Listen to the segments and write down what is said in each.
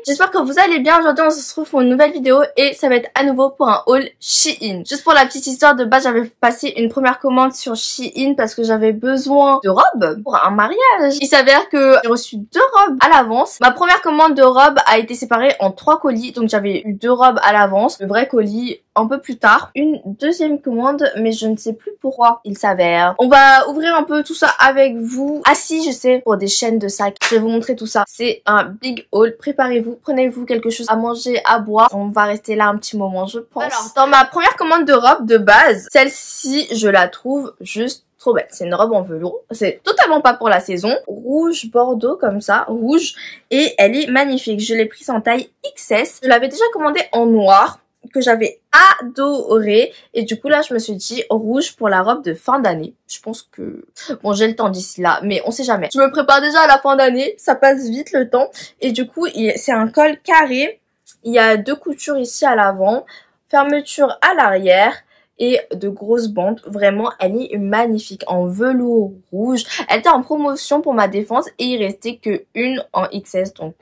J'espère que vous allez bien. Aujourd'hui on se retrouve pour une nouvelle vidéo et ça va être à nouveau pour un haul Shein. Juste pour la petite histoire, de base j'avais passé une première commande sur Shein parce que j'avais besoin de robes pour un mariage. Il s'avère que j'ai reçu 2 robes à l'avance. Ma première commande de robe a été séparée en 3 colis, donc j'avais eu 2 robes à l'avance. Le vrai colis un peu plus tard. Une deuxième commande, mais je ne sais plus pourquoi il s'avère. On va ouvrir un peu tout ça avec vous. Ah si, je sais, pour des chaînes de sacs. Je vais vous montrer tout ça. C'est un big haul. Préparez-vous, prenez-vous quelque chose à manger, à boire. On va rester là un petit moment, je pense. Alors, dans ma première commande de robe de base, celle-ci, je la trouve juste trop belle. C'est une robe en velours. C'est totalement pas pour la saison. Rouge bordeaux comme ça, rouge. Et elle est magnifique. Je l'ai prise en taille XS. Je l'avais déjà commandée en noir, que j'avais adoré, et du coup là je me suis dit rouge pour la robe de fin d'année. Je pense que bon, j'ai le temps d'ici là, mais on sait jamais. Je me prépare déjà à la fin d'année, ça passe vite le temps. Et du coup c'est un col carré, il y a 2 coutures ici à l'avant, fermeture à l'arrière et de grosses bandes. Vraiment elle est magnifique en velours rouge. Elle était en promotion pour ma défense et il restait que une en XS, donc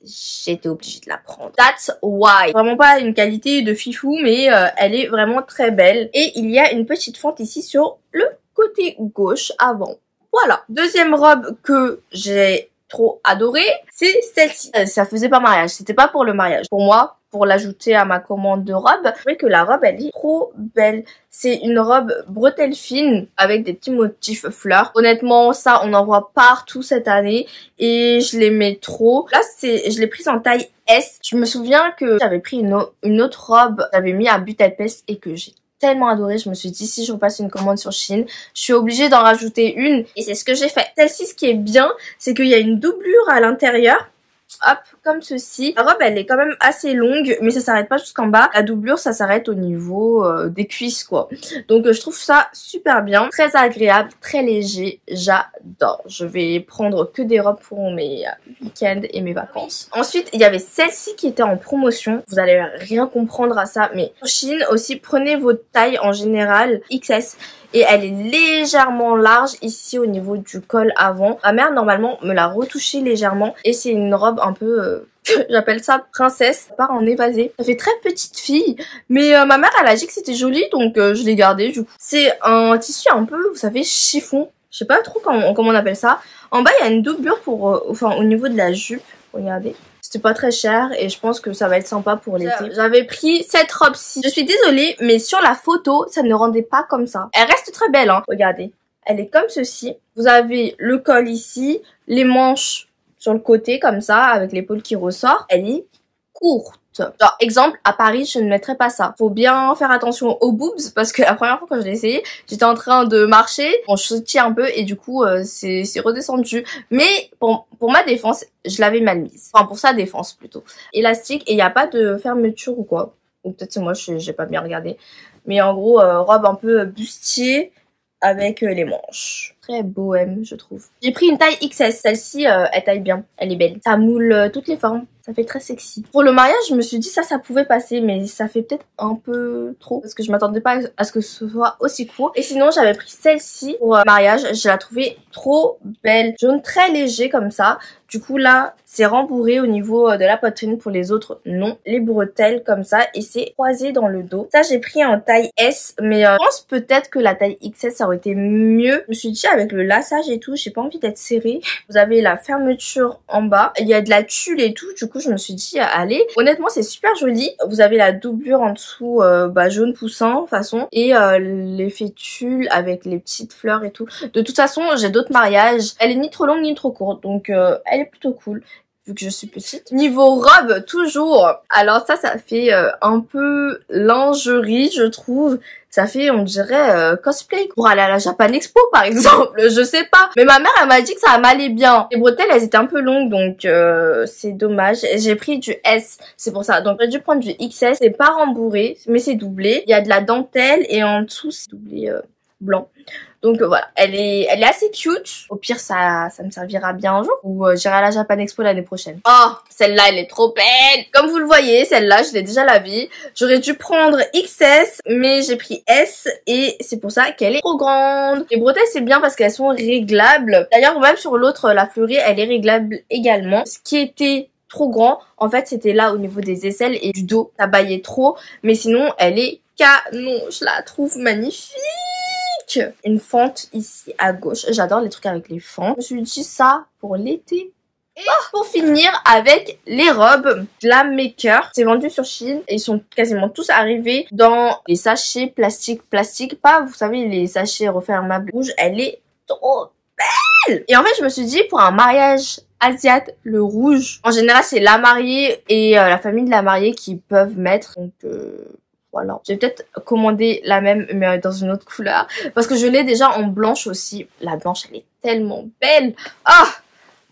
j'étais obligée de la prendre. That's why. Vraiment pas une qualité de fifou, mais elle est vraiment très belle. Et il y a une petite fente ici sur le côté gauche avant. Voilà. Deuxième robe que j'ai trop adorée, c'est celle-ci. Ça faisait pas mariage, c'était pas pour le mariage. Pour moi, pour l'ajouter à ma commande de robe, je trouvais que la robe elle est trop belle. C'est une robe bretelle fine avec des petits motifs fleurs. Honnêtement, ça on en voit partout cette année et je l'aimais trop. Là je l'ai prise en taille S. Je me souviens que j'avais pris une autre robe, j'avais mis à Budapest et que j'ai tellement adoré. Je me suis dit si je repasse une commande sur Shein, je suis obligée d'en rajouter une et c'est ce que j'ai fait. Celle-ci, ce qui est bien, c'est qu'il y a une doublure à l'intérieur. Hop, comme ceci. La robe elle est quand même assez longue, mais ça s'arrête pas jusqu'en bas. La doublure ça s'arrête au niveau des cuisses quoi. Donc je trouve ça super bien, très agréable, très léger, j'adore. Je vais prendre que des robes pour mes week-ends et mes vacances. Ensuite il y avait celle-ci qui était en promotion. Vous allez rien comprendre à ça, mais Shein aussi, prenez votre taille en général XS. Et elle est légèrement large ici au niveau du col avant. Ma mère normalement me l'a retouché légèrement. Et c'est une robe un peu... j'appelle ça princesse. Ça part en évasé. Ça fait très petite fille. Mais ma mère elle a dit que c'était joli, donc je l'ai gardé du coup. C'est un tissu un peu, vous savez, chiffon. Je sais pas trop comment on appelle ça. En bas il y a une doublure pour... enfin au niveau de la jupe. Regardez. C'était pas très cher et je pense que ça va être sympa pour l'été. J'avais pris cette robe-ci. Je suis désolée, mais sur la photo, ça ne rendait pas comme ça. Elle reste très belle, hein. Regardez. Elle est comme ceci. Vous avez le col ici, les manches sur le côté comme ça, avec l'épaule qui ressort. Elle est courte. Genre, exemple, à Paris, je ne mettrais pas ça. Faut bien faire attention aux boobs parce que la première fois quand je l'ai essayé, j'étais en train de marcher, bon, je sautais un peu et du coup, c'est redescendu. Mais pour ma défense, je l'avais mal mise. Enfin, pour sa défense plutôt. Élastique et il n'y a pas de fermeture ou quoi. Ou peut-être c'est moi, j'ai pas bien regardé. Mais en gros, robe un peu bustier avec les manches. Très bohème, je trouve. J'ai pris une taille XS. Celle-ci, elle taille bien. Elle est belle. Ça moule toutes les formes. Ça fait très sexy. Pour le mariage, je me suis dit ça pouvait passer, mais ça fait peut-être un peu trop parce que je m'attendais pas à ce que ce soit aussi court. Et sinon, j'avais pris celle-ci pour mariage. Je la trouvais trop belle. Jaune très léger comme ça. Du coup, là, c'est rembourré au niveau de la poitrine. Pour les autres, non. Les bretelles comme ça et c'est croisé dans le dos. Ça, j'ai pris en taille S, mais je pense peut-être que la taille XS, ça aurait été mieux. Je me suis dit avec le laçage et tout, j'ai pas envie d'être serrée. Vous avez la fermeture en bas. Il y a de la tulle et tout. Du coup, je me suis dit, allez. Honnêtement, c'est super joli. Vous avez la doublure en dessous, jaune poussin, façon. Et l'effet tulle avec les petites fleurs et tout. De toute façon, j'ai d'autres mariages. Elle est ni trop longue ni trop courte. Donc, elle est plutôt cool. Vu que je suis petite. Niveau robe, toujours. Alors ça fait un peu lingerie, je trouve. Ça fait, on dirait, cosplay. Pour aller à la Japan Expo, par exemple. Je sais pas. Mais ma mère, elle m'a dit que ça m'allait bien. Les bretelles, elles étaient un peu longues, donc c'est dommage. J'ai pris du S, c'est pour ça. Donc j'ai dû prendre du XS. C'est pas rembourré, mais c'est doublé. Il y a de la dentelle et en dessous, c'est doublé blanc. Donc voilà, elle est assez cute. Au pire, ça me servira bien un jour. Ou j'irai à la Japan Expo l'année prochaine. Oh, celle-là, elle est trop belle. Comme vous le voyez, celle-là, je l'ai déjà lavée. J'aurais dû prendre XS, mais j'ai pris S. Et c'est pour ça qu'elle est trop grande. Les bretelles, c'est bien parce qu'elles sont réglables. D'ailleurs, même sur l'autre, la fleurie, elle est réglable également. Ce qui était trop grand. En fait, c'était là au niveau des aisselles et du dos. Ça baillait trop. Mais sinon, elle est canon. Je la trouve magnifique. Une fente ici à gauche. J'adore les trucs avec les fentes. Je me suis dit ça pour l'été. Et pour finir avec les robes Glam Maker, c'est vendu sur Shein et ils sont quasiment tous arrivés dans les sachets plastique, pas vous savez les sachets refermables rouges. Elle est trop belle. Et en fait je me suis dit pour un mariage asiate, le rouge, en général c'est la mariée et la famille de la mariée qui peuvent mettre, donc voilà. J'ai peut-être commandé la même mais dans une autre couleur parce que je l'ai déjà en blanche aussi. La blanche elle est tellement belle. Ah,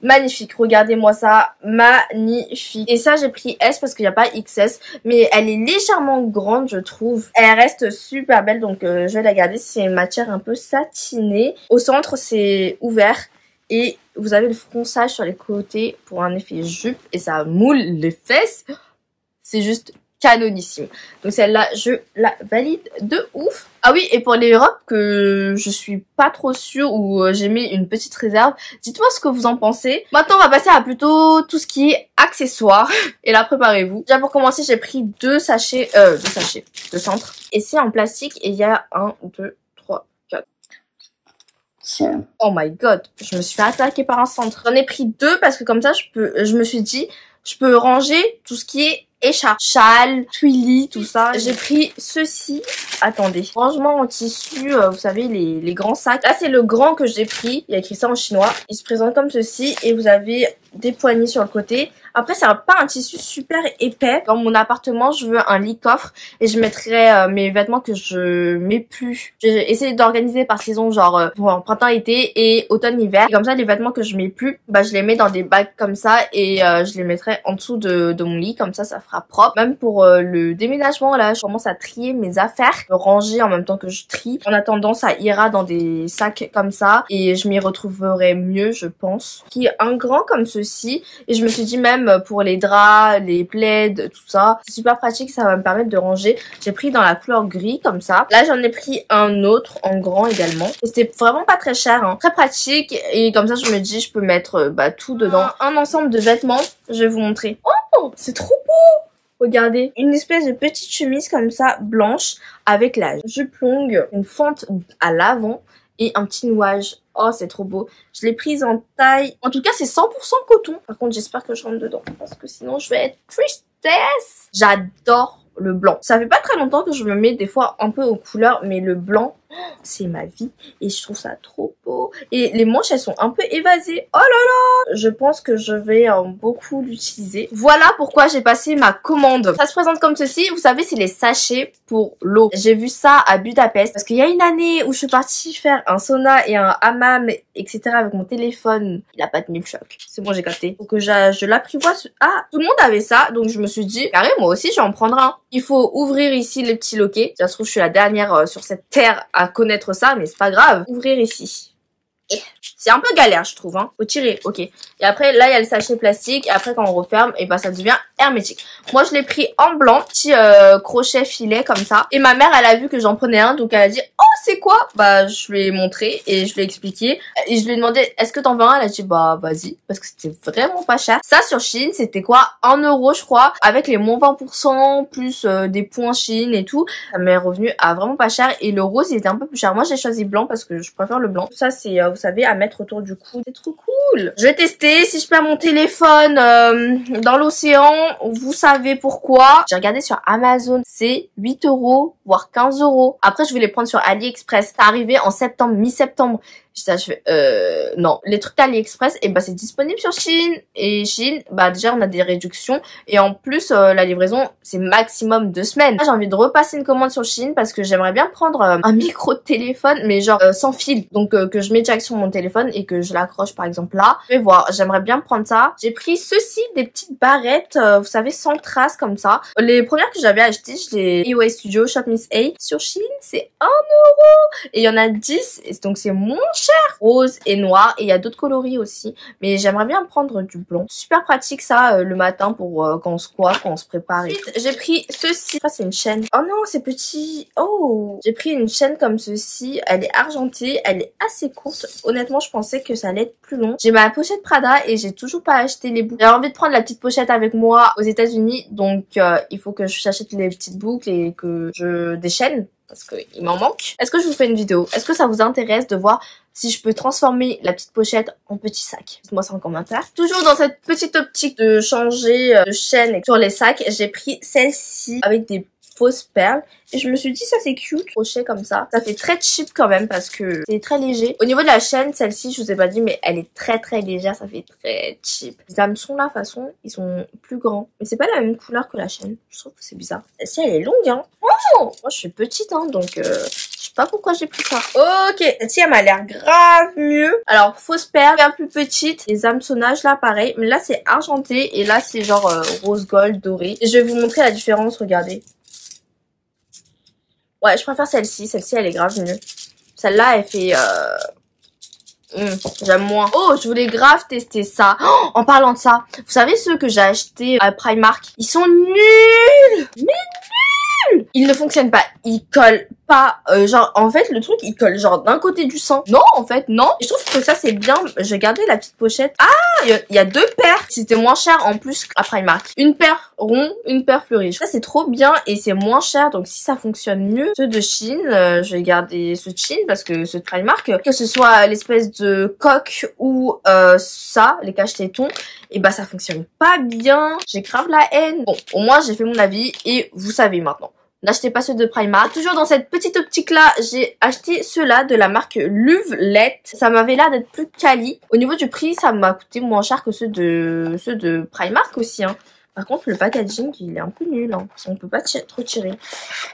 magnifique, regardez-moi ça, magnifique. Et ça j'ai pris S parce qu'il n'y a pas XS, mais elle est légèrement grande je trouve. Elle reste super belle donc je vais la garder. C'est une matière un peu satinée. Au centre c'est ouvert et vous avez le fronçage sur les côtés pour un effet jupe et ça moule les fesses. C'est juste canonissime. Donc celle-là, je la valide de ouf. Ah oui, et pour les robes que je suis pas trop sûre ou j'ai mis une petite réserve, dites-moi ce que vous en pensez. Maintenant, on va passer à plutôt tout ce qui est accessoires. Et là, préparez-vous. Déjà pour commencer, j'ai pris deux sachets de centre. Et c'est en plastique et il y a 1, 2, 3, 4. Oh my god, je me suis fait attaquer par un centre. J'en ai pris deux parce que comme ça, je me suis dit, je peux ranger tout ce qui est écharpe, châle, twilly, tout ça. J'ai pris ceci. Attendez. Rangement en tissu, vous savez, les grands sacs. Là, c'est le grand que j'ai pris. Il y a écrit ça en chinois. Il se présente comme ceci et vous avez des poignées sur le côté. Après, c'est pas un tissu super épais. Dans mon appartement, je veux un lit coffre et je mettrai mes vêtements que je mets plus. J'ai essayé d'organiser par saison, genre printemps-été et automne-hiver. Comme ça, les vêtements que je mets plus, bah je les mets dans des bacs comme ça et je les mettrai en dessous de mon lit. Comme ça fera propre. Même pour le déménagement, là, je commence à trier mes affaires, ranger en même temps que je trie. En attendant, ça ira dans des sacs comme ça et je m'y retrouverai mieux, je pense. Qui est un grand comme ceci et je me suis dit même pour les draps, les plaids, tout ça, c'est super pratique, ça va me permettre de ranger. J'ai pris dans la couleur gris comme ça. Là, j'en ai pris un autre en grand également. Et c'était vraiment pas très cher, hein. Très pratique et comme ça, je me dis, je peux mettre tout dedans. Un ensemble de vêtements, je vais vous montrer. Oh, c'est trop beau! Regardez, une espèce de petite chemise comme ça, blanche, avec la jupe longue, une fente à l'avant et un petit nouage. Oh, c'est trop beau. Je l'ai prise en taille. En tout cas, c'est 100% coton. Par contre, j'espère que je rentre dedans parce que sinon, je vais être tristesse. J'adore le blanc. Ça fait pas très longtemps que je me mets des fois un peu aux couleurs, mais le blanc, c'est ma vie et je trouve ça trop beau. Et les manches, elles sont un peu évasées. Oh là là! Je pense que je vais beaucoup l'utiliser. Voilà pourquoi j'ai passé ma commande. Ça se présente comme ceci. Vous savez, c'est les sachets pour l'eau. J'ai vu ça à Budapest parce qu'il y a une année où je suis partie faire un sauna et un hammam, etc. avec mon téléphone. Il a pas tenu le choc. C'est bon, j'ai capté. Donc je l'apprivoise. Ah, tout le monde avait ça. Donc je me suis dit, carré, moi aussi, je vais en prendre un. Il faut ouvrir ici les petits loquets. Ça se trouve, je suis la dernière sur cette terre à connaître ça, mais c'est pas grave. Ouvrir ici. C'est un peu galère, je trouve, hein. Faut tirer, ok. Et après, là, il y a le sachet plastique. Et après, quand on referme, et bah, ça devient hermétique. Moi, je l'ai pris en blanc. Petit crochet filet, comme ça. Et ma mère, elle a vu que j'en prenais un. Donc, elle a dit, oh, c'est quoi? Bah, je lui ai montré et je lui ai expliqué. Et je lui ai demandé, est-ce que t'en veux un? Elle a dit, bah, vas-y. Parce que c'était vraiment pas cher. Ça, sur Shein, c'était quoi? 1 euro, je crois. Avec les moins 20%, plus des points Shein et tout. Ça m'est revenu à vraiment pas cher. Et le rose, il était un peu plus cher. Moi, j'ai choisi blanc parce que je préfère le blanc. Ça, c'est, vous savez, à mettre autour du cou. C'est trop cool. Je vais tester. Si je perds mon téléphone dans l'océan, vous savez pourquoi. J'ai regardé sur Amazon, c'est 8 euros, voire 15 euros. Après, je vais les prendre sur AliExpress. C'est arrivé en septembre, mi-septembre. Je fais, non. Les trucs d'AliExpress, et bah, c'est disponible sur Shein. Et Shein, bah, déjà, on a des réductions. Et en plus, la livraison, c'est maximum 2 semaines. Là, j'ai envie de repasser une commande sur Shein parce que j'aimerais bien prendre un micro de téléphone, mais genre, sans fil. Donc, que je mets direct sur mon téléphone et que je l'accroche, par exemple, là. Je vais voir. J'aimerais bien prendre ça. J'ai pris ceci, des petites barrettes, vous savez, sans traces, comme ça. Les premières que j'avais achetées, je les EOA Studio Shop Miss A. Sur Shein, c'est 1 euro. Et il y en a 10. Et donc, c'est moins cher. cher. Rose et noir. Et il y a d'autres coloris aussi. Mais j'aimerais bien prendre du blanc. Super pratique ça le matin pour quand on se coiffe, quand on se prépare. Ensuite, j'ai pris ceci. Ça c'est une chaîne. Oh non, c'est petit. Oh, j'ai pris une chaîne comme ceci. Elle est argentée. Elle est assez courte. Honnêtement, je pensais que ça allait être plus long. J'ai ma pochette Prada et j'ai toujours pas acheté les boucles. J'avais envie de prendre la petite pochette avec moi aux États-Unis. Donc il faut que j'achète les petites boucles et que je déchaîne. Parce qu'il m'en manque. Est-ce que je vous fais une vidéo? Est-ce que ça vous intéresse de voir si je peux transformer la petite pochette en petit sac? Dites-moi ça en commentaire. Toujours dans cette petite optique de changer de chaîne sur les sacs, j'ai pris celle-ci avec des fausses perles et je me suis dit ça c'est cute, crochet comme ça. Ça fait très cheap quand même parce que c'est très léger. Au niveau de la chaîne, celle-ci je vous ai pas dit mais elle est très légère, ça fait très cheap. Les hameçons là de toute façon ils sont plus grands mais c'est pas la même couleur que la chaîne. Je trouve que c'est bizarre. Celle-ci elle est longue hein. Oh, moi je suis petite hein donc je sais pas pourquoi j'ai pris ça. Ok, celle-ci elle m'a l'air grave mieux. Alors fausse perle, bien plus petite. Les hameçonnages là pareil mais là c'est argenté et là c'est genre rose gold doré. Et je vais vous montrer la différence, regardez. Ouais, je préfère celle-ci. Celle-ci, elle est grave mieux. Celle-là, elle fait... j'aime moins. Oh, je voulais grave tester ça. Oh, en parlant de ça, vous savez ceux que j'ai achetés à Primark? Ils sont nuls. Mais nuls. Ils ne fonctionnent pas. Ils collent pas. Genre, en fait, le truc, il colle genre d'un côté du sang. Non, en fait, non. Et je trouve que ça, c'est bien. J'ai gardé la petite pochette. Ah, il y a deux paires. C'était moins cher en plus qu'à Primark. Une paire rond, une paire fleurie. Ça, c'est trop bien et c'est moins cher. Donc, si ça fonctionne mieux, ceux de Chine, je vais garder ceux de Chine parce que ceux de Primark, que ce soit l'espèce de coque ou ça, les cache-tétons, et bah, ça fonctionne pas bien. J'ai grave la haine. Bon, au moins, j'ai fait mon avis et vous savez maintenant. N'achetez pas ceux de Primark. Toujours dans cette petite optique-là, j'ai acheté ceux-là de la marque Lovelet. Ça m'avait l'air d'être plus quali. Au niveau du prix, ça m'a coûté moins cher que ceux de Primark aussi, hein. Par contre, le packaging, il est un peu nul, hein. On peut pas trop tirer.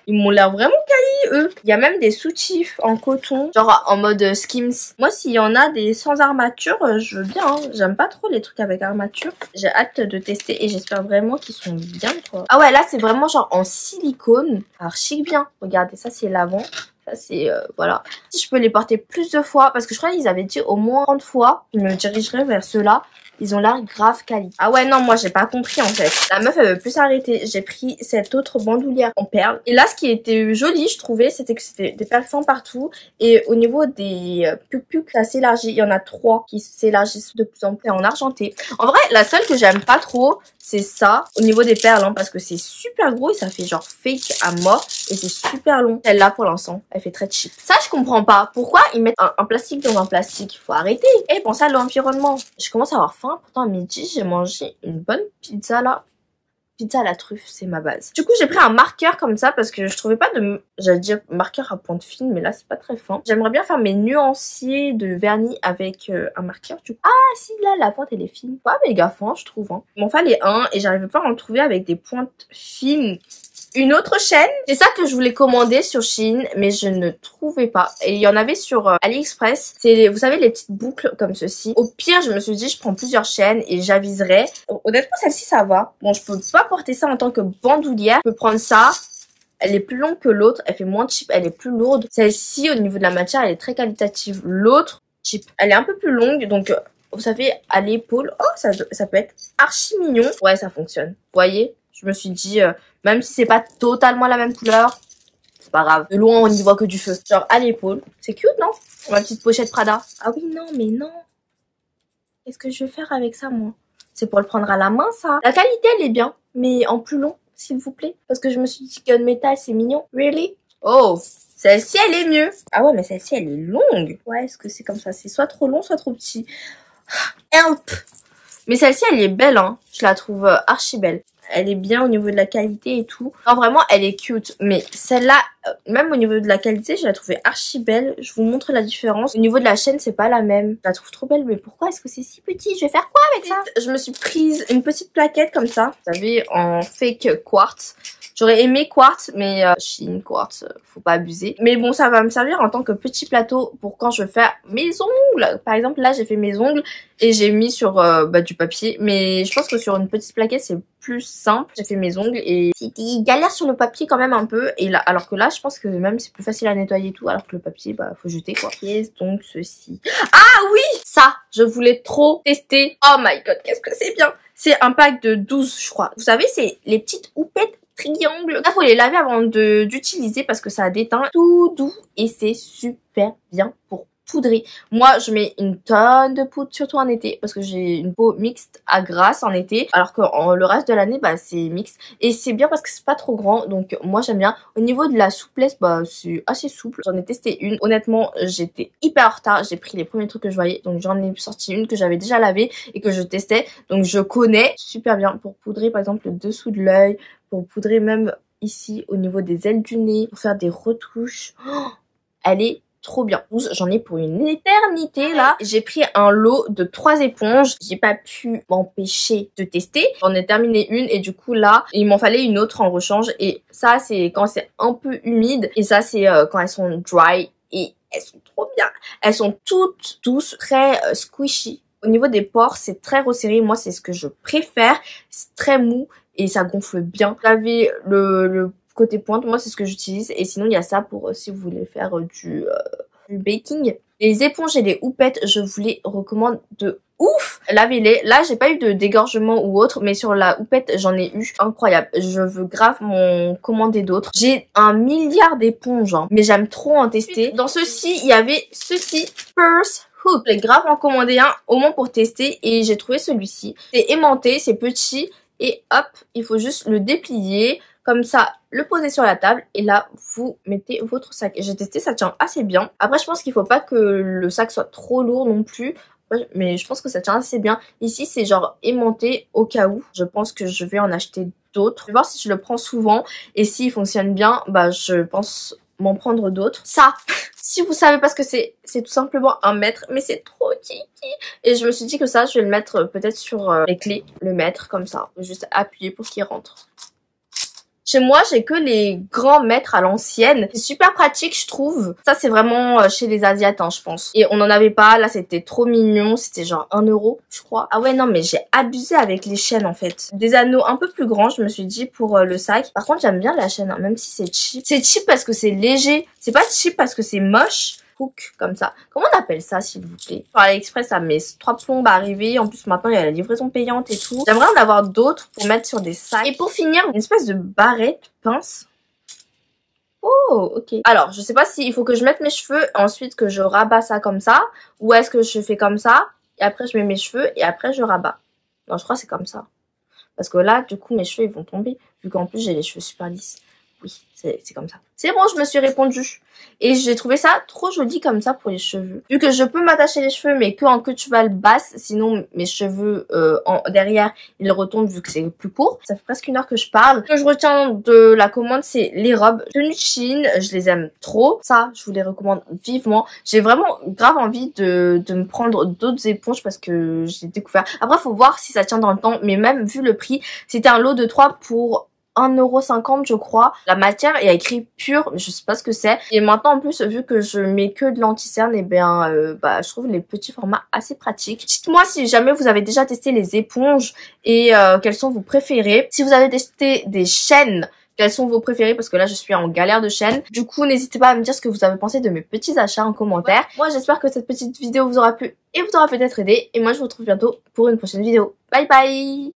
Ils m'ont l'air vraiment quali, eux. Il y a même des soutifs en coton, genre en mode Skims. Moi, s'il y en a des sans armature, je veux bien, hein. J'aime pas trop les trucs avec armature. J'ai hâte de tester et j'espère vraiment qu'ils sont bien, quoi. Ah ouais, là, c'est vraiment genre en silicone. Alors, chic bien. Regardez, ça, c'est l'avant. Ça, c'est, voilà. Si je peux les porter plus de fois, parce que je crois qu'ils avaient dit au moins 30 fois, je me dirigerai vers ceux-là. Ils ont l'air grave quali. Ah ouais, non, moi, j'ai pas compris, en fait. La meuf, elle veut plus s'arrêter. J'ai pris cette autre bandoulière en perles. Et là, ce qui était joli, je trouvais, c'était que c'était des perles sans partout. Et au niveau des puc-puc, ça s'élargit. Il y en a 3 qui s'élargissent de plus en plus en argenté. En vrai, la seule que j'aime pas trop, c'est ça. Au niveau des perles, hein, parce que c'est super gros et ça fait genre fake à mort. Et c'est super long. Celle-là, pour l'instant, elle fait très cheap. Ça, je comprends pas. Pourquoi ils mettent un plastique dans un plastique? Faut arrêter. Et pensez à l'environnement. Je commence à avoir faim. Pourtant, à midi, j'ai mangé une bonne pizza, là. Pizza à la truffe, c'est ma base. Du coup, j'ai pris un marqueur comme ça parce que je trouvais pas de... J'allais dire marqueur à pointe fine, mais là, c'est pas très fin. J'aimerais bien faire mes nuanciers de vernis avec un marqueur. Du coup. Ah, si, là, la pointe, elle est fine. Pas méga fin, je trouve. Hein. Il m'en fallait un et j'arrivais pas à en trouver avec des pointes fines. Une autre chaîne, c'est ça que je voulais commander sur Shein, mais je ne trouvais pas. Et il y en avait sur AliExpress. C'est, vous savez, les petites boucles comme ceci. Au pire, je me suis dit, je prends plusieurs chaînes et j'aviserai. Honnêtement, celle-ci, ça va. Bon, je peux pas porter ça en tant que bandoulière. Je peux prendre ça. Elle est plus longue que l'autre. Elle fait moins cheap. Elle est plus lourde. Celle-ci, au niveau de la matière, elle est très qualitative. L'autre, cheap. Elle est un peu plus longue, donc... Vous savez, à l'épaule, oh, ça peut être archi mignon. Ouais, ça fonctionne. Vous voyez? Je me suis dit, même si c'est pas totalement la même couleur, c'est pas grave. De loin, on n'y voit que du feu. Genre à l'épaule. C'est cute, non? Ma petite pochette Prada. Ah oui, non, mais non. Qu'est-ce que je vais faire avec ça, moi? C'est pour le prendre à la main, ça. La qualité, elle est bien, mais en plus long, s'il vous plaît. Parce que je me suis dit, gunmetal, c'est mignon. Really? Oh, celle-ci, elle est mieux. Ah ouais, mais celle-ci, elle est longue. Ouais, est-ce que c'est comme ça? C'est soit trop long, soit trop petit. Help! Mais celle-ci, elle est belle, hein. Je la trouve archi belle. Elle est bien au niveau de la qualité et tout. Non, vraiment, elle est cute. Mais celle-là, même au niveau de la qualité, je la trouvais archi belle. Je vous montre la différence. Au niveau de la chaîne, c'est pas la même. Je la trouve trop belle. Mais pourquoi est-ce que c'est si petit? Je vais faire quoi avec ça? Je me suis prise une petite plaquette comme ça. Vous savez, en fake quartz. J'aurais aimé Quartz, mais Shein, Quartz, faut pas abuser. Mais bon, ça va me servir en tant que petit plateau pour quand je fais mes ongles. Par exemple, là, j'ai fait mes ongles et j'ai mis sur du papier. Mais je pense que sur une petite plaquette, c'est plus simple. J'ai fait mes ongles et c'était galère sur le papier quand même un peu. Et là, alors que là, je pense que même c'est plus facile à nettoyer et tout. Alors que le papier, bah, faut jeter quoi. Qu'est-ce donc ceci? Ah oui! Ça, je voulais trop tester. Oh my god, qu'est-ce que c'est bien! C'est un pack de 12, je crois. Vous savez, c'est les petites houppettes triangles. Là, faut les laver avant d'utiliser parce que ça déteint tout doux et c'est super bien pour poudrer. Moi, je mets une tonne de poudre, surtout en été, parce que j'ai une peau mixte à grasse en été, alors que le reste de l'année, bah, c'est mixte. Et c'est bien parce que c'est pas trop grand, donc moi, j'aime bien. Au niveau de la souplesse, bah, c'est assez souple. J'en ai testé une. Honnêtement, j'étais hyper en retard. J'ai pris les premiers trucs que je voyais, donc j'en ai sorti une que j'avais déjà lavée et que je testais. Donc, je connais super bien pour poudrer, par exemple, le dessous de l'œil, pour poudrer même ici, au niveau des ailes du nez, pour faire des retouches. Oh, elle est trop bien. J'en ai pour une éternité là. J'ai pris un lot de 3 éponges. J'ai pas pu m'empêcher de tester. J'en ai terminé une et du coup là, il m'en fallait une autre en rechange. Et ça, c'est quand c'est un peu humide. Et ça, c'est quand elles sont dry. Et elles sont trop bien. Elles sont toutes douces, très squishy. Au niveau des pores, c'est très resserré. Moi, c'est ce que je préfère. C'est très mou et ça gonfle bien. Vous avez le côté pointe, moi c'est ce que j'utilise. Et sinon il y a ça pour si vous voulez faire du baking. Les éponges et les houpettes, je vous les recommande de ouf. Lavez-les. Là j'ai pas eu de dégorgement ou autre, mais sur la houppette j'en ai eu. Incroyable. Je veux grave m'en commander d'autres. J'ai 1 milliard d'éponges, hein, mais j'aime trop en tester. Dans ceci, il y avait ceci, Purse Hook. Je l'ai grave en commandé un au moins pour tester et j'ai trouvé celui-ci. C'est aimanté, c'est petit et hop, il faut juste le déplier. Comme ça, le poser sur la table et là, vous mettez votre sac. J'ai testé, ça tient assez bien. Après, je pense qu'il faut pas que le sac soit trop lourd non plus. Mais je pense que ça tient assez bien. Ici, c'est genre aimanté au cas où. Je pense que je vais en acheter d'autres. Je vais voir si je le prends souvent. Et s'il fonctionne bien, bah je pense m'en prendre d'autres. Ça, si vous savez pas ce que c'est tout simplement un mètre. Mais c'est trop kiki. Et je me suis dit que ça, je vais le mettre peut-être sur les clés. Le mettre comme ça. Juste appuyer pour qu'il rentre. Chez moi, j'ai que les grands mètres à l'ancienne. C'est super pratique, je trouve. Ça, c'est vraiment chez les Asiates, hein, je pense. Et on n'en avait pas. Là, c'était trop mignon. C'était genre 1 €, je crois. Ah ouais, non, mais j'ai abusé avec les chaînes, en fait. Des anneaux un peu plus grands, je me suis dit, pour le sac. Par contre, j'aime bien la chaîne, hein, même si c'est cheap. C'est cheap parce que c'est léger. C'est pas cheap parce que c'est moche. Hook, comme ça. Comment on appelle ça, s'il vous plaît? Sur AliExpress, ça met 3 plombes à arriver. En plus, maintenant, il y a la livraison payante et tout. J'aimerais en avoir d'autres pour mettre sur des sacs. Et pour finir, une espèce de barrette pince. Oh, ok. Alors, je sais pas s'il faut que je mette mes cheveux, ensuite que je rabats ça comme ça, ou est-ce que je fais comme ça, et après je mets mes cheveux, et après je rabats. Non, je crois que c'est comme ça. Parce que là, du coup, mes cheveux, ils vont tomber, vu qu'en plus, j'ai les cheveux super lisses. Oui, c'est comme ça. C'est bon, je me suis répondu. Et j'ai trouvé ça trop joli comme ça pour les cheveux. Vu que je peux m'attacher les cheveux, mais que en queue de cheval basse, sinon mes cheveux derrière, ils retombent vu que c'est plus court. Ça fait presque 1 heure que je parle. Ce que je retiens de la commande, c'est les robes tenues de Shein. Je les aime trop. Ça, je vous les recommande vivement. J'ai vraiment grave envie de me prendre d'autres éponges parce que j'ai découvert. Après, faut voir si ça tient dans le temps. Mais même vu le prix, c'était un lot de 3 pour 1,50 € je crois. La matière est écrit pur, je sais pas ce que c'est. Et maintenant en plus vu que je mets que de l'anti-cerne, et bien bah je trouve les petits formats assez pratiques. Dites-moi si jamais vous avez déjà testé les éponges et quelles sont vos préférées. Si vous avez testé des chaînes, quels sont vos préférés parce que là je suis en galère de chaînes. Du coup n'hésitez pas à me dire ce que vous avez pensé de mes petits achats en commentaire. Moi j'espère que cette petite vidéo vous aura plu et vous aura peut-être aidé. Et moi je vous retrouve bientôt pour une prochaine vidéo. Bye bye.